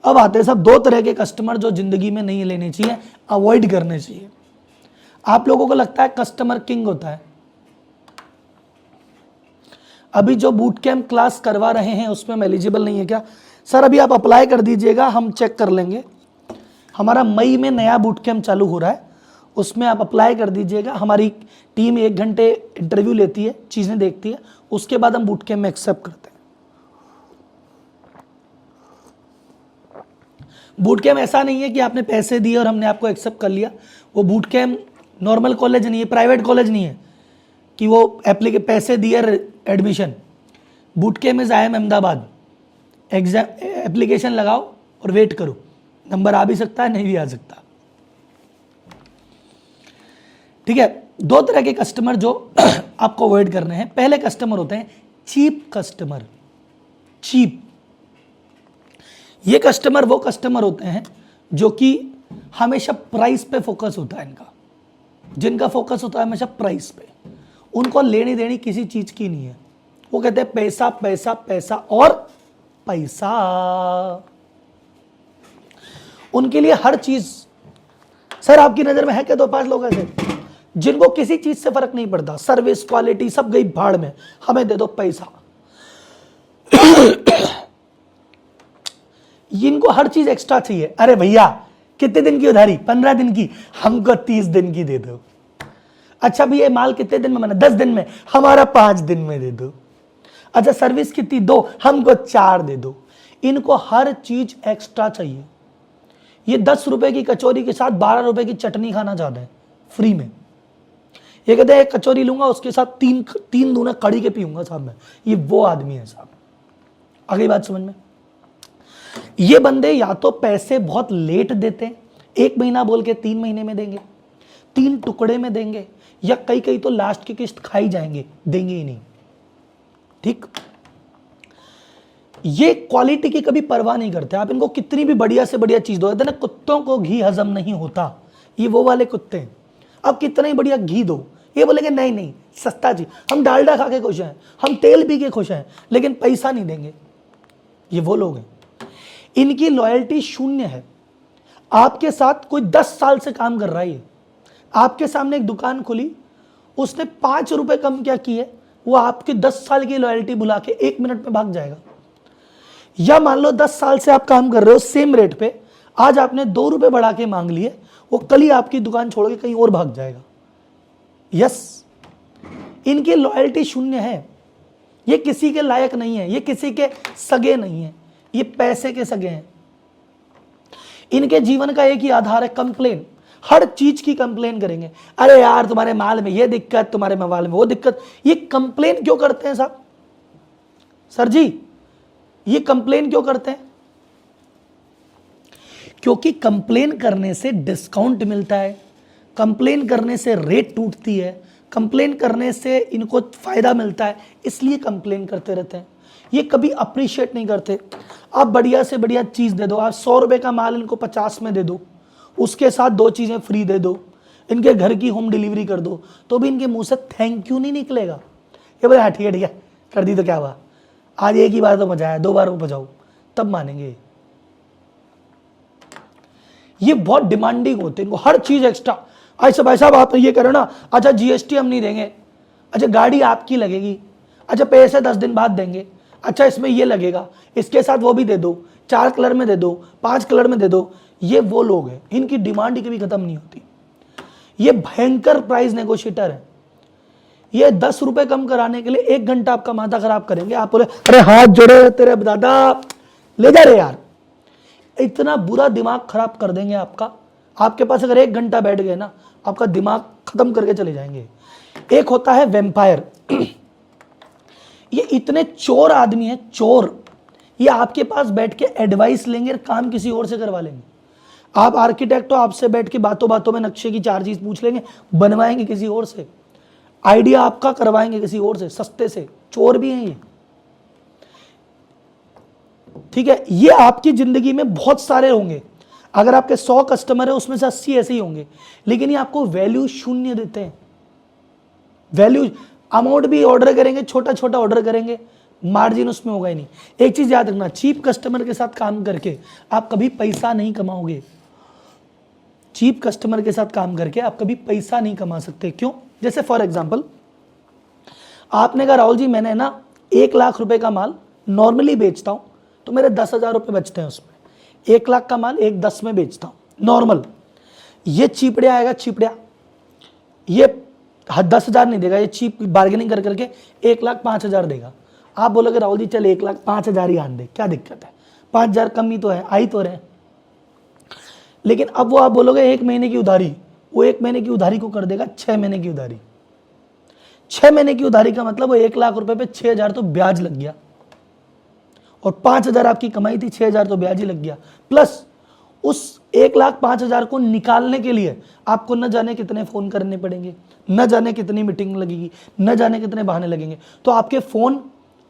अब आते हैं सब दो तरह के कस्टमर जो जिंदगी में नहीं लेने चाहिए, अवॉइड करने चाहिए। आप लोगों को लगता है कस्टमर किंग होता है। अभी जो बूट कैंप क्लास करवा रहे हैं उसमें हम एलिजिबल नहीं है क्या? सर अभी आप अप्लाई कर दीजिएगा, हम चेक कर लेंगे। हमारा मई में नया बूट कैंप चालू हो रहा है, उसमें आप अप्लाई कर दीजिएगा। हमारी टीम 1 घंटे इंटरव्यू लेती है, चीज़ें देखती है, उसके बाद हम बूट कैंप में एक्सेप्ट करते हैं। बूट कैंप ऐसा नहीं है कि आपने पैसे दिए और हमने आपको एक्सेप्ट कर लिया। वो बूट कैंप नॉर्मल कॉलेज नहीं है, प्राइवेट कॉलेज नहीं है कि वो पैसे दिए admission. Boot camp is IIM Ahmedabad. Exam application लगाओ और वेट करो, नंबर आ भी सकता है, नहीं भी आ सकता। ठीक है, दो तरह के कस्टमर जो आपको अवॉइड करने हैं। पहले कस्टमर होते हैं चीप कस्टमर। चीप, ये कस्टमर वो कस्टमर होते हैं जो कि हमेशा प्राइस पे फोकस होता है इनका, जिनका फोकस होता है हमेशा प्राइस पे। उनको लेनी देनी किसी चीज की नहीं है। वो कहते हैं पैसा पैसा पैसा और पैसा। उनके लिए हर चीज, सर आपकी नजर में है क्या 2-5 लोग ऐसे जिनको किसी चीज से फर्क नहीं पड़ता, सर्विस क्वालिटी सब गई भाड़ में, हमें दे दो पैसा। इनको हर चीज एक्स्ट्रा चाहिए। अरे भैया कितने दिन की उधारी? 15 दिन की, हमको 30 दिन की दे दो। अच्छा भैया ये माल कितने दिन में बना? 10 दिन में, हमारा 5 दिन में दे दो। अच्छा सर्विस कितनी? 2, हमको 4 दे दो। इनको हर चीज एक्स्ट्रा चाहिए। ये 10 रुपए की कचौरी के साथ 12 रुपए की चटनी खाना चाहते हैं फ्री में। ये कहते हैं एक कचौरी लूंगा उसके साथ 3 दूना कड़ी के पीऊंगा साहब मैं। ये वो आदमी है साहब। अगली बात समझ में, ये बंदे या तो पैसे बहुत लेट देते हैं, 1 महीना बोल के 3 महीने में देंगे, 3 टुकड़े में देंगे, या कई तो लास्ट की किस्त खाई जाएंगे, देंगे ही नहीं। ठीक, ये क्वालिटी की कभी परवाह नहीं करते। आप इनको कितनी भी बढ़िया से बढ़िया चीज दो, ना कुत्तों को घी हजम नहीं होता, ये वो वाले कुत्ते हैं। आप कितना ही बढ़िया घी दो, ये बोलेंगे नहीं नहीं सस्ता चीज, हम डालडा खा के खुश हैं, हम तेल पी के खुश हैं, लेकिन पैसा नहीं देंगे। ये वो लोग हैं, इनकी लॉयल्टी शून्य है। आपके साथ कोई 10 साल से काम कर रहा है, आपके सामने एक दुकान खुली, उसने 5 रुपए कम क्या किए, वो आपकी 10 साल की लॉयल्टी भुला के 1 मिनट में भाग जाएगा। या मान लो 10 साल से आप काम कर रहे हो सेम रेट पे, आज आपने 2 रुपए बढ़ा के मांग लिए, वो कल ही आपकी दुकान छोड़ के कहीं और भाग जाएगा। यस, इनकी लॉयल्टी शून्य है। ये किसी के लायक नहीं है, ये किसी के सगे नहीं है, ये पैसे के सगे हैं। इनके जीवन का एक ही आधार है कंप्लेन। हर चीज की कंप्लेन करेंगे। अरे यार तुम्हारे माल में ये दिक्कत, तुम्हारे माल में वो दिक्कत। ये कंप्लेन क्यों करते हैं साहब? सर जी ये कंप्लेन क्यों करते हैं? क्योंकि कंप्लेन करने से डिस्काउंट मिलता है, कंप्लेन करने से रेट टूटती है, कंप्लेन करने से इनको फायदा मिलता है, इसलिए कंप्लेन करते रहते हैं। ये कभी अप्रिशिएट नहीं करते। आप बढ़िया से बढ़िया चीज दे दो, आप 100 रुपए का माल इनको 50 में दे दो, उसके साथ 2 चीजें फ्री दे दो, इनके घर की होम डिलीवरी कर दो, तो भी इनके मुंह से थैंक यू नहीं निकलेगा। ये बोले हाँ ठीक है कर दी तो क्या हुआ, आज एक ही बार तो मजा आया, 2 बार वो बजाओ, तब मानेंगे। ये बहुत डिमांडिंग होते हैं, इनको हर चीज एक्स्ट्रा। अच्छा भाई साहब आप ये करो ना, अच्छा GST हम नहीं देंगे, अच्छा गाड़ी आपकी लगेगी, अच्छा पैसे 10 दिन बाद देंगे, अच्छा इसमें ये लगेगा, इसके साथ वो भी दे दो, 4 कलर में दे दो, 5 कलर में दे दो। ये वो लोग हैं, इनकी डिमांड कभी खत्म नहीं होती। ये भयंकर प्राइस नेगोशिएटर है। ये 10 रुपए कम कराने के लिए 1 घंटा आपका माथा खराब करेंगे। आप बोले अरे हाथ जोड़े तेरे दादा, ले जा रहे यार, इतना बुरा दिमाग खराब कर देंगे आपका। आपके पास अगर 1 घंटा बैठ गए ना, आपका दिमाग खत्म करके चले जाएंगे। एक होता है वेम्पायर। ये इतने चोर आदमी है, चोर। ये आपके पास बैठ के एडवाइस लेंगे और काम किसी और से करवा लेंगे। आप आर्किटेक्ट हो, आपसे बैठ के बातों बातों में नक्शे की 4 चीज पूछ लेंगे, बनवाएंगे किसी और से, आइडिया आपका करवाएंगे किसी और से सस्ते से। चोर भी हैं ये, ठीक है। ये आपकी जिंदगी में बहुत सारे होंगे। अगर आपके 100 कस्टमर है उसमें से 80 ऐसे ही होंगे, लेकिन ये आपको वैल्यू शून्य देते हैं। वैल्यू अमाउंट भी ऑर्डर करेंगे, छोटा छोटा ऑर्डर करेंगे, मार्जिन उसमें होगा ही नहीं। एक चीज याद रखना, चीप कस्टमर के साथ काम करके आप कभी पैसा नहीं कमाओगे। चीप कस्टमर के साथ काम करके आप कभी पैसा नहीं कमा सकते। क्यों? जैसे फॉर एग्जांपल आपने कहा राहुल जी मैंने ना 1,00,000 रुपए का माल नॉर्मली बेचता हूं तो मेरे 10,000 रुपए बचते हैं उसमें। 1,00,000 का माल 1,10 में बेचता हूं नॉर्मल। ये चिपड़िया आएगा, चिपड़िया ये 10,000 नहीं देगा, ये चीप बार्गेनिंग कर करके 1,05,000 देगा। आप बोलोगे राहुल जी चल 1,05,000 ही आन दे, क्या दिक्कत है, 5,000 कम ही तो है, आ ही तो रहे। लेकिन अब वो आप बोलोगे 1 महीने की उधारी, वो 1 महीने की उधारी को कर देगा 6 महीने की उधारी। 6 महीने की उधारी का मतलब वो 1,00,000 रुपए पे 6,000 तो ब्याज लग गया, और 5,000 आपकी कमाई थी, 6,000 तो ब्याज ही लग गया। प्लस उस 1,05,000 को निकालने के लिए आपको न जाने कितने फोन करने पड़ेंगे, न जाने कितनी मीटिंग लगेगी, न जाने कितने बहाने लगेंगे। तो आपके फोन,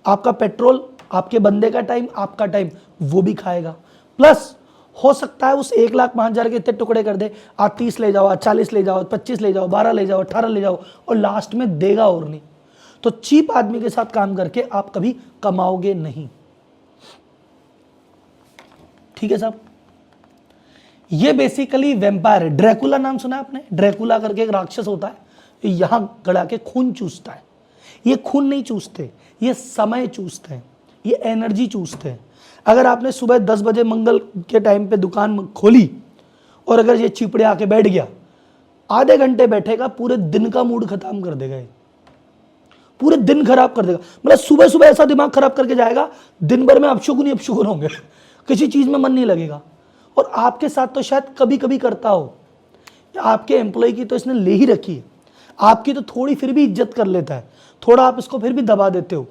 आपका पेट्रोल, आपके बंदे का टाइम, आपका टाइम वो भी खाएगा। प्लस हो सकता है उस 1,05,000 के इतने टुकड़े कर दे, आज 30 ले जाओ, आज 40 ले जाओ, 25 ले जाओ, 12 ले जाओ, 18 ले जाओ, और लास्ट में देगा और नहीं। तो चीप आदमी के साथ काम करके आप कभी कमाओगे नहीं। ठीक है साहब? ये बेसिकली वेम्पायर है। ड्रैकुला नाम सुना है आपने? ड्रैकुला करके एक राक्षस होता है, यहां गड़ा के खून चूसता है। ये खून नहीं चूसते, ये समय चूसते हैं, ये एनर्जी चूसते हैं। अगर आपने सुबह 10 बजे मंगल के टाइम पे दुकान खोली और अगर ये चिपड़े आके बैठ गया, आधे घंटे बैठेगा, पूरे दिन का मूड खत्म कर देगा, ये पूरे दिन खराब कर देगा। मतलब सुबह सुबह ऐसा दिमाग खराब करके जाएगा, दिन भर में अपशुकुन ही अपशुकुन होंगे, किसी चीज में मन नहीं लगेगा। और आपके साथ तो शायद कभी कभी करता हो, आपके एम्प्लॉय की तो इसने ले ही रखी है, आपकी तो थोड़ी फिर भी इज्जत कर लेता है, थोड़ा आप इसको फिर भी दबा देते हो,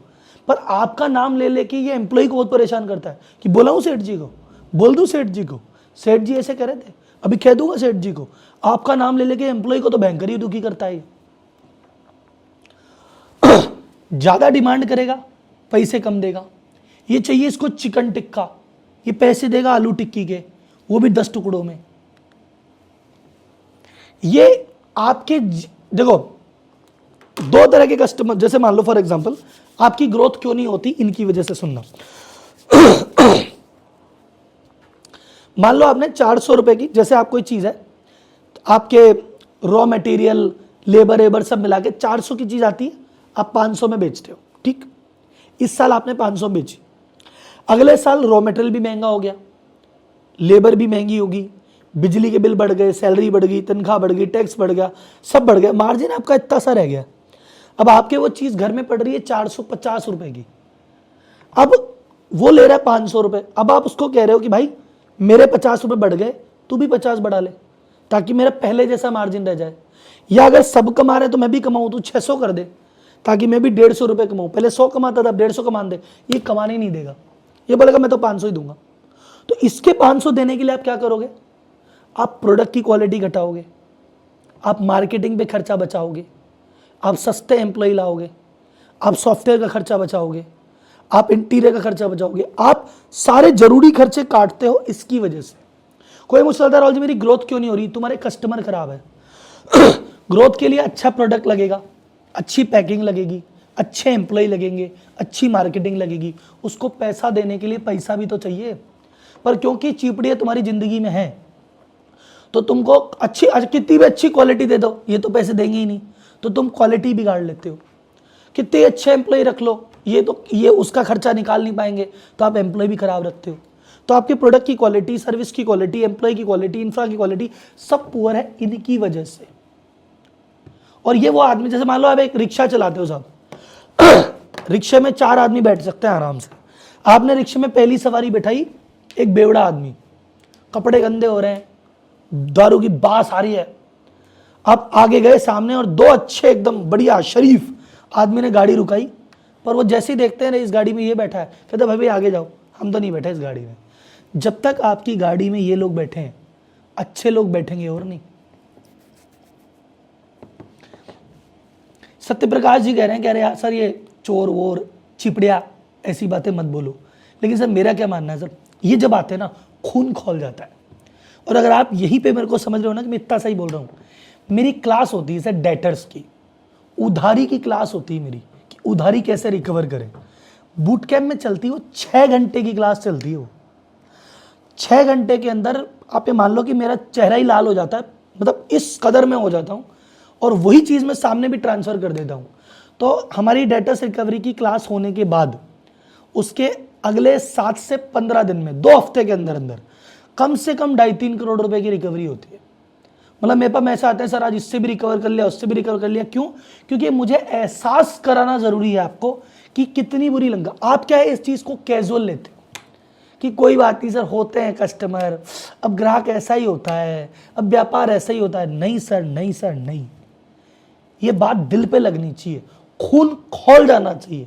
पर आपका नाम ले लेके ये एम्प्लॉय को बहुत परेशान करता है कि बोलाऊं सेठ जी को, बोल दूं सेठ जी को, सेठ जी ऐसे कह रहे थे, अभी कह दूंगा सेठ जी को। आपका नाम ले लेके एम्प्लॉय को तो भयंकर ही दुखी करता है। ज्यादा डिमांड करेगा, पैसे कम देगा। ये चाहिए इसको चिकन टिक्का, ये पैसे देगा आलू टिक्की के, वो भी 10 टुकड़ों में। ये आपके देखो 2 तरह के कस्टमर, जैसे मान लो फॉर एग्जांपल आपकी ग्रोथ क्यों नहीं होती, इनकी वजह से। सुनना, मान लो आपने 400 रुपए की, जैसे आप कोई चीज है, आपके रॉ मटेरियल, लेबर एबर सब मिला के 400 की चीज आती है, आप 500 में बेचते हो। ठीक, इस साल आपने 500 बेची, अगले साल रॉ मटेरियल भी महंगा हो गया, लेबर भी महंगी होगी, बिजली के बिल बढ़ गए, सैलरी बढ़ गई, तनख्वाह बढ़ गई, टैक्स बढ़ गया, सब बढ़ गया, मार्जिन आपका इतना सा रह गया। अब आपके वो चीज घर में पड़ रही है 450 रुपए की, अब वो ले रहा है 500 रुपए। अब आप उसको कह रहे हो कि भाई मेरे 50 रुपए बढ़ गए, तू भी 50 बढ़ा ले, ताकि मेरा पहले जैसा मार्जिन रह जाए। या अगर सब कमा रहे तो मैं भी कमाऊं, तू 600 कर दे, ताकि मैं भी 150 रुपए कमाऊं। पहले 100 कमाता था, अब 150 कमा दे। ये कमाने ही नहीं देगा, ये बोलेगा मैं तो 500 ही दूंगा। तो इसके 500 देने के लिए आप क्या करोगे? आप प्रोडक्ट की क्वालिटी घटाओगे, आप मार्केटिंग पे खर्चा बचाओगे, आप सस्ते एम्प्लॉय लाओगे, आप सॉफ्टवेयर का खर्चा बचाओगे, आप इंटीरियर का खर्चा बचाओगे, आप सारे जरूरी खर्चे काटते हो इसकी वजह से। कोई मुझसे कहता है राहुल जी मेरी ग्रोथ क्यों नहीं हो रही? तुम्हारे कस्टमर खराब है। ग्रोथ के लिए अच्छा प्रोडक्ट लगेगा, अच्छी पैकिंग लगेगी, अच्छे एम्प्लॉय लगेंगे, अच्छी मार्केटिंग लगेगी, उसको पैसा देने के लिए पैसा भी तो चाहिए। पर क्योंकि चीपड़ियाँ तुम्हारी जिंदगी में है, तो तुमको अच्छी कितनी भी अच्छी क्वालिटी दे दो, ये तो पैसे देंगे ही नहीं, तो तुम क्वालिटी बिगाड़ लेते हो। कितने अच्छे एम्प्लॉय रख लो, ये उसका खर्चा निकाल नहीं पाएंगे, तो आप एम्प्लॉय भी खराब रखते हो। तो आपके प्रोडक्ट की क्वालिटी, सर्विस की क्वालिटी, एम्प्लॉय की क्वालिटी, इंफ्रा की क्वालिटी सब पुअर है इनकी वजह से। और ये वो आदमी, जैसे मान लो आप एक रिक्शा चलाते हो साहब, रिक्शे में 4 आदमी बैठ सकते हैं आराम से। आपने रिक्शे में पहली सवारी बैठाई एक बेवड़ा आदमी, कपड़े गंदे हो रहे हैं, दारू की बास आ रही है। आप आगे गए सामने और 2 अच्छे एकदम बढ़िया शरीफ आदमी ने गाड़ी रुकाई, पर वो जैसे ही देखते हैं इस गाड़ी में ये बैठा है, कहते भाई आगे जाओ, हम तो नहीं बैठे इस गाड़ी में। जब तक आपकी गाड़ी में ये लोग बैठे हैं, अच्छे लोग बैठेंगे और नहीं। सत्यप्रकाश जी कह रहे हैं, कह रहे हैं सर ये चोर वोर चिपड़िया ऐसी बातें मत बोलो। लेकिन सर मेरा क्या मानना है सर, ये जब आते हैं ना खून खौल जाता है। और अगर आप यहीं पे मेरे को समझ रहे हो ना कि मैं इतना सही बोल रहा हूँ, मेरी क्लास होती है सर डेटर्स की, उधारी की क्लास होती है मेरी, कि उधारी कैसे रिकवर करें। बूट कैंप में चलती वो 6 घंटे की क्लास चलती है। वो 6 घंटे के अंदर आप ये मान लो कि मेरा चेहरा ही लाल हो जाता है, मतलब इस कदर में हो जाता हूँ, और वही चीज़ मैं सामने भी ट्रांसफ़र कर देता हूँ। तो हमारी डेटा रिकवरी की क्लास होने के बाद उसके अगले 7 से 15 दिन में, 2 हफ्ते के अंदर अंदर कम से कम 2.5-3 करोड़ रुपए की रिकवरी होती है। मतलब मेरे पास मैसेज आते हैं, सर आज इससे भी रिकवर कर लिया, उससे भी रिकवर कर लिया। क्यों? क्योंकि मुझे एहसास कराना जरूरी है आपको कि कितनी बुरी लंगा। आप क्या है इस चीज को कैजुअल लेते हो कि कोई बात नहीं सर, होते हैं कस्टमर, अब ग्राहक ऐसा ही होता है, अब व्यापार ऐसा ही होता है। नहीं सर, नहीं सर, नहीं। ये बात दिल पे लगनी चाहिए, खून खोल जाना चाहिए।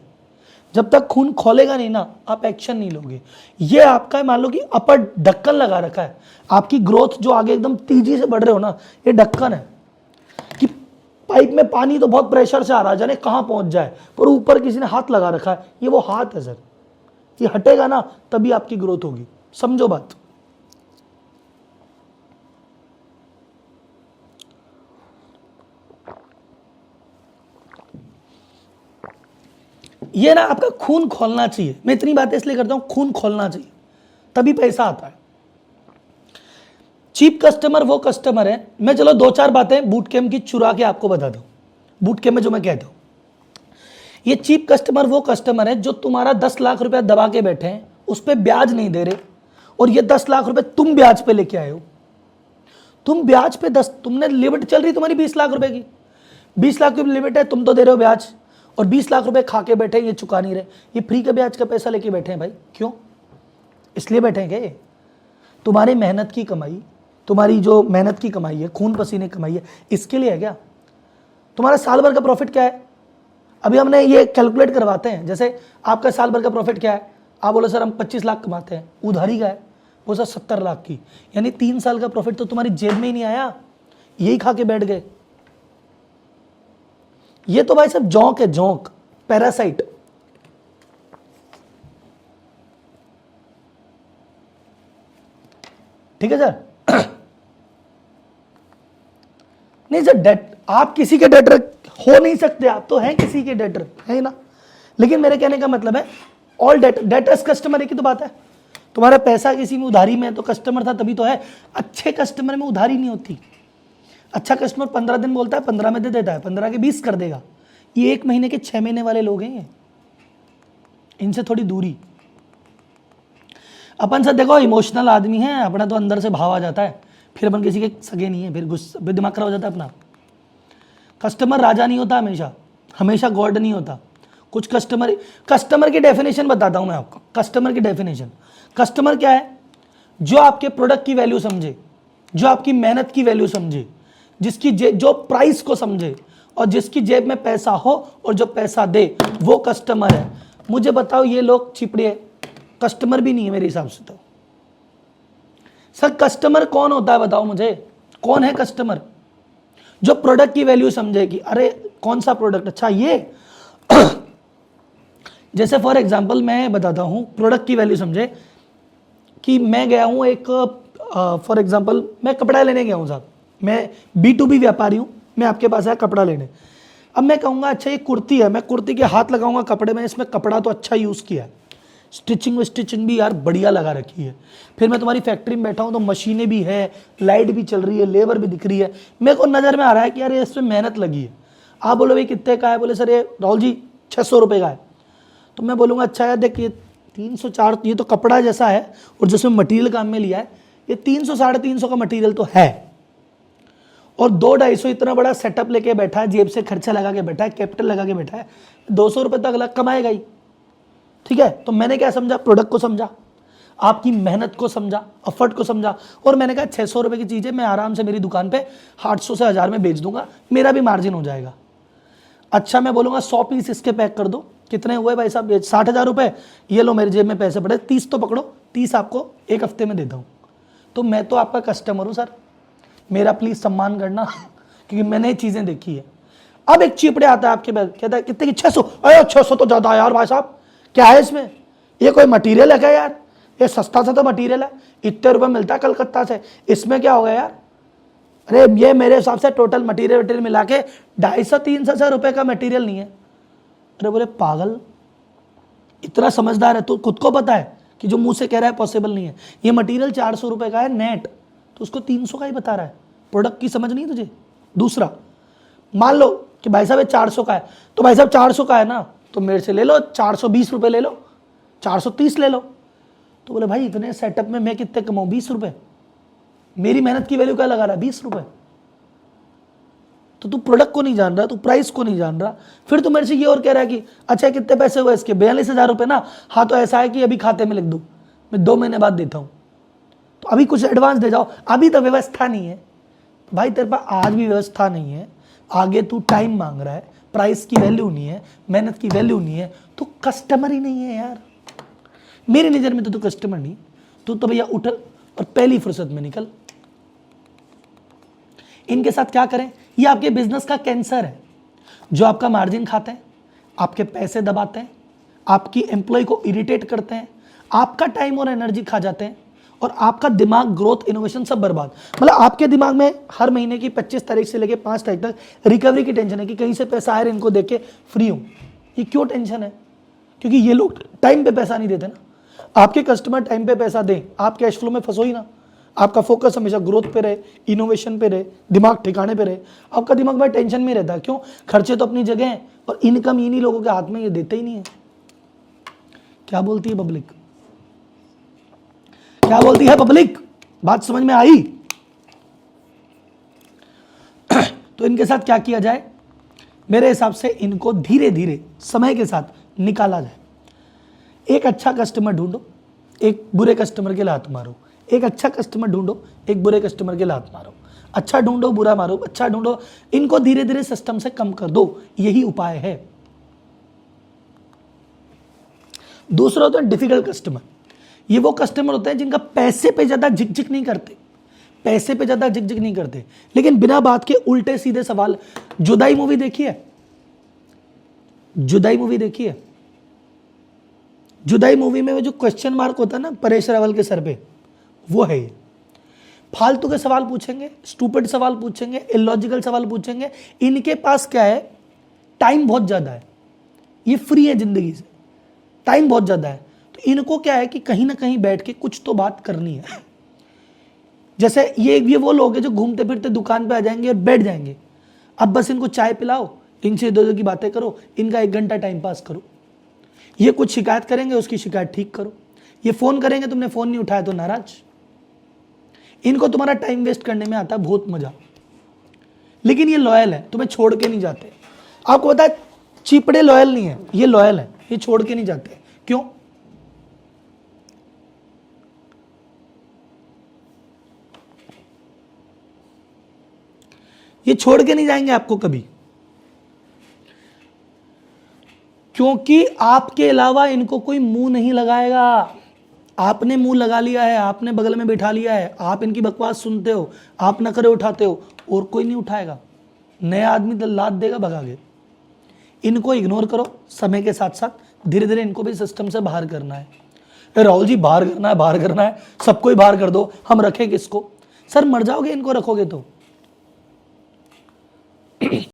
जब तक खून खोलेगा नहीं ना, आप एक्शन नहीं लोगे। ये आपका मान लो कि अपर ढक्कन लगा रखा है, आपकी ग्रोथ जो आगे एकदम तेजी से बढ़ रहे हो ना, ये ढक्कन है कि पाइप में पानी तो बहुत प्रेशर से आ रहा है, जाने कहां पहुंच जाए, पर ऊपर किसी ने हाथ लगा रखा है। ये वो हाथ है सर, ये हटेगा ना तभी आपकी ग्रोथ होगी। समझो बात। ये ना आपका खून खोलना चाहिए। मैं इतनी बातें इसलिए करता हूं, खून खोलना चाहिए, तभी पैसा आता है। चीप कस्टमर वो कस्टमर है, मैं चलो 2-4 बातें बूट कैंप की चुरा के आपको बताता हूं। बूट कैंप में जो मैं कहता हूं, ये चीप कस्टमर वो कस्टमर है जो तुम्हारा 10 लाख रुपया दबा के बैठे हैं, उस पर ब्याज नहीं दे रहे, और ये 10 लाख रुपए तुम ब्याज पे लेके आए हो। तुम ब्याज पे 10, तुमने लिमिट चल रही तुम्हारी 20 लाख रुपए की, 20 लाख की लिमिट है, तुम तो दे रहे हो ब्याज, और 20 लाख रुपए खा के बैठे, ये चुका नहीं रहे, ये फ्री का ब्याज का पैसा लेके बैठे हैं भाई। क्यों? इसलिए बैठे हैं क्या? तुम्हारी मेहनत की कमाई, तुम्हारी जो मेहनत की कमाई है, खून पसीने कमाई है, इसके लिए है क्या? तुम्हारा साल भर का प्रॉफिट क्या है? अभी हमने ये कैलकुलेट करवाते हैं, जैसे आपका साल भर का प्रॉफिट क्या है? आप बोलो सर हम 25 लाख कमाते हैं, उधारी का है वो सर 70 लाख की, यानी 3 साल का प्रॉफिट तो तुम्हारी जेब में ही नहीं आया, यही खा के बैठ गए। ये तो भाई सब जोंक है, जोंक, पैरासाइट। ठीक है सर? नहीं सर, डेट आप किसी के डेटर हो नहीं सकते, आप तो हैं किसी के डेटर, है ना? लेकिन मेरे कहने का मतलब है ऑल डेटर्स कस्टमर एक ही तो बात है। तुम्हारा पैसा किसी में उधारी में तो कस्टमर था तभी तो है। अच्छे कस्टमर में उधारी नहीं होती। अच्छा कस्टमर 15 दिन बोलता है, 15 में दे देता है, 15 के 20 कर देगा। ये 1 महीने के 6 महीने वाले लोग हैं, इनसे थोड़ी दूरी। अपन सर देखो इमोशनल आदमी है, अपना तो अंदर से भाव आ जाता है, फिर अपन किसी के सगे नहीं है, फिर गुस्सा, फिर दिमाग खराब हो जाता है अपना। कस्टमर राजा नहीं होता, हमेशा हमेशा गॉड नहीं होता। कुछ कस्टमर की डेफिनेशन बताता हूं मैं आपको। कस्टमर की डेफिनेशन, कस्टमर क्या है? जो आपके प्रोडक्ट की वैल्यू समझे, जो आपकी मेहनत की वैल्यू समझे, जिसकी जो प्राइस को समझे, और जिसकी जेब में पैसा हो और जो पैसा दे, वो कस्टमर है। मुझे बताओ ये लोग चिपड़े कस्टमर भी नहीं है मेरे हिसाब से। तो सर कस्टमर कौन होता है बताओ मुझे, कौन है कस्टमर? जो प्रोडक्ट की वैल्यू समझे कि अरे कौन सा प्रोडक्ट अच्छा ये जैसे फॉर एग्जांपल मैं बताता हूं, प्रोडक्ट की वैल्यू समझे कि मैं गया हूं एक फॉर एग्जांपल मैं कपड़ा लेने गया हूं साहब, मैं B2B व्यापारी हूं, मैं आपके पास आया कपड़ा लेने। अब मैं कहूँगा अच्छा ये कुर्ती है, मैं कुर्ती के हाथ लगाऊंगा कपड़े में, इसमें कपड़ा तो अच्छा यूज़ किया है, स्टिचिंग भी यार बढ़िया लगा रखी है। फिर मैं तुम्हारी फैक्ट्री में बैठा हूँ तो मशीनें भी है, लाइट भी चल रही है, लेबर भी दिख रही है, मेरे को नज़र में आ रहा है कि यार ये इसमें मेहनत लगी है। आप बोलो भाई कितने का है? बोले सर ये राहुल जी 600 रुपये का है। तो मैं बोलूँगा अच्छा यार देख ये 300-4, ये तो कपड़ा जैसा है और जिसमें मटीरियल काम में लिया है, ये 300-350 का मटीरियल तो है, और 200-250 इतना बड़ा सेटअप लेके बैठा है, जेब से खर्चा लगा के बैठा है, कैपिटल लगा के बैठा है, 200 रुपये तो अगला कमाएगा ही। ठीक है, तो मैंने क्या समझा? प्रोडक्ट को समझा, आपकी मेहनत को समझा, एफर्ट को समझा, और मैंने कहा 600 रुपये की चीज़ें मैं आराम से मेरी दुकान पे 800 से 1000 में बेच दूंगा, मेरा भी मार्जिन हो जाएगा। अच्छा मैं बोलूँगा 100 पीस इसके पैक कर दो, कितने हुए भाई साहब? 60,000 रुपये, ये लो मेरी जेब में पैसे पड़े, 30 तो पकड़ो, 30 आपको 1 हफ्ते में देता हूँ। तो मैं तो आपका कस्टमर हूँ सर, मेरा प्लीज़ सम्मान करना क्योंकि मैंने ये चीज़ें देखी है। अब एक चिपड़े आता है आपके पास, कहता है कितने की? 600। अरे 600 तो ज़्यादा यार भाई साहब, क्या है इसमें? ये कोई मटीरियल है क्या यार? ये सस्ता सा तो मटीरियल है, इतने रुपये मिलता है कलकत्ता से, इसमें क्या होगा यार? अरे ये मेरे हिसाब से टोटल मटीरियल मिला के 250-300 रुपये का मटीरियल नहीं है। अरे बोले पागल, इतना समझदार है तो खुद को पता है कि जो मुंह से कह रहा है पॉसिबल नहीं है। ये मटेरियल 400 रुपए का है नेट, तो उसको 300 का ही बता रहा है। प्रोडक्ट की समझ नहीं है तुझे। दूसरा, मान लो कि भाई साहब 400 का है, तो भाई साहब 400 का है ना, तो मेरे से ले लो 420 रुपए ले लो, 430 ले लो। तो बोले भाई इतने सेटअप में मैं कितने कमाऊं, 20 रुपए, मेरी मेहनत की वैल्यू क्या लगा रहा है, 20 रुपए। तो तू प्रोडक्ट को नहीं जान रहा, तू प्राइस को नहीं जान रहा। फिर तू मेरे से ये और कह रहा है कि अच्छा कितने पैसे हुए इसके, 42,000 रुपए ना। हाँ तो ऐसा है कि अभी खाते में लिख दूं, मैं 2 महीने बाद देता हूं, तो अभी कुछ एडवांस दे जाओ, अभी तो व्यवस्था नहीं है। भाई तेरे पास आज भी व्यवस्था नहीं है, आगे तू टाइम मांग रहा है, प्राइस की वैल्यू नहीं है, मेहनत की वैल्यू नहीं है, तो कस्टमर ही नहीं है यार। मेरी नजर में तो तू कस्टमर नहीं, तू तो भैया उठ और पहली फुर्सत में निकल। इनके साथ क्या करें, ये आपके बिजनेस का कैंसर है, जो आपका मार्जिन खाते हैं, आपके पैसे दबाते हैं, आपकी एम्प्लॉय को इरिटेट करते हैं, आपका टाइम और एनर्जी खा जाते हैं, और आपका दिमाग, ग्रोथ, इनोवेशन सब बर्बाद। मतलब आपके दिमाग में हर महीने की 25 तारीख से लेकर 5 तारीख तक रिकवरी की टेंशन है कि कहीं से पैसा आए, इनको देख के फ्री हूं। ये क्यों टेंशन है? क्योंकि ये लोग टाइम पे पैसा नहीं देते ना। आपके कस्टमर टाइम पे पैसा दें, आप कैश फ्लो में फंसो ही ना। आपका फोकस हमेशा ग्रोथ पे रहे, इनोवेशन पे रहे, दिमाग ठिकाने पे रहे। आपका दिमाग भाई टेंशन में रहता है, क्यों? खर्चे तो अपनी जगह हैं और इनकम इन्हीं लोगों के हाथ में, ये देते ही नहीं है। क्या बोलती है पब्लिक? क्या बोलती है पब्लिक? बात समझ में आई? तो इनके साथ क्या किया जाए? मेरे हिसाब से इनको धीरे धीरे समय के साथ निकाला जाए। एक अच्छा कस्टमर ढूंढो, एक बुरे कस्टमर के लात मारो। एक अच्छा कस्टमर ढूंढो, एक बुरे कस्टमर के लात मारो। अच्छा ढूंढो, बुरा मारो, अच्छा ढूंढो। इनको धीरे धीरे सिस्टम से कम कर दो, यही उपाय है। दूसरा होता है डिफिकल्ट कस्टमर। ये वो कस्टमर होते हैं जिनका पैसे पे ज्यादा झिकझिक नहीं करते, पैसे पे ज्यादा झिकझिक नहीं करते, लेकिन बिना बात के उल्टे सीधे सवाल। जुदाई मूवी देखी है? जुदाई मूवी देखी है? जुदाई मूवी में वो जो क्वेश्चन मार्क होता है ना परेश रावल के सर पे, वो है ये। फालतू के सवाल पूछेंगे, स्टूपिड सवाल पूछेंगे, इलॉजिकल सवाल पूछेंगे। इनके पास क्या है, टाइम बहुत ज्यादा है, ये फ्री है जिंदगी से, टाइम बहुत ज्यादा है। तो इनको क्या है कि कहीं ना कहीं बैठ के कुछ तो बात करनी है। जैसे ये वो लोग हैं जो घूमते फिरते दुकान पे आ जाएंगे और बैठ जाएंगे। अब बस इनको चाय पिलाओ, इनसे दो की बातें करो, इनका 1 घंटा टाइम पास करो। ये कुछ शिकायत करेंगे, उसकी शिकायत ठीक करो। ये फोन करेंगे, तुमने फोन नहीं उठाया तो नाराज। इनको तुम्हारा टाइम वेस्ट करने में आता है बहुत मजा, लेकिन ये लॉयल है, तुम्हें छोड़ के नहीं जाते। आपको पता है चीपड़े लॉयल नहीं है, ये लॉयल है, ये छोड़ के नहीं जाते। क्यों? ये छोड़ के नहीं जाएंगे आपको कभी, क्योंकि आपके अलावा इनको कोई मुंह नहीं लगाएगा। आपने मुंह लगा लिया है, आपने बगल में बिठा लिया है, आप इनकी बकवास सुनते हो, आप नखरे उठाते हो, और कोई नहीं उठाएगा। नया आदमी तो लाद देगा भगा के। इनको इग्नोर करो, समय के साथ साथ धीरे धीरे इनको भी सिस्टम से बाहर करना है। राहुल जी बाहर करना है, बाहर करना है, सबको ही बाहर कर दो, हम रखें किसको? सर मर जाओगे इनको रखोगे तो।